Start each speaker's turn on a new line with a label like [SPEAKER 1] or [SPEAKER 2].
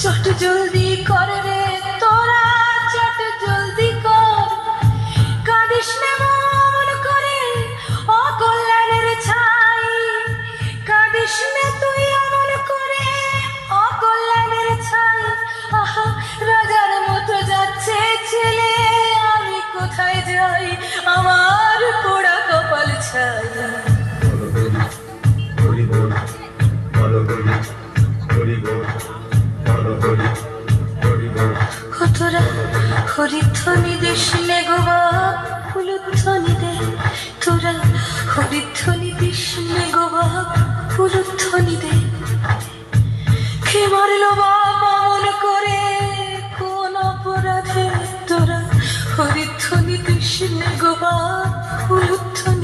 [SPEAKER 1] চট জলদি কর রে তোরা, চট জলদি কর। কাঁদিস না মন করে অকল্যাণের ছাই, কাঁদিস না তুই অমন করে অকল্যাণের ছাই। আহা রাজার মতো যাচ্ছে ছেলে, আমি কোথায় যাই, আমার পোড়া কপাল ছাই। তোরা হরিধ্বনি দিস নে গো বাপ, উলুধ্বনি দে। তোরা হরিধ্বনি দিস নে গো বাপ, উলুধ্বনি দে। কে মারলো বাপ অমন করে কোন অপরাধে? তোরা হরিধ্বনি দিস নে গো বাপ, উলুধ্বনি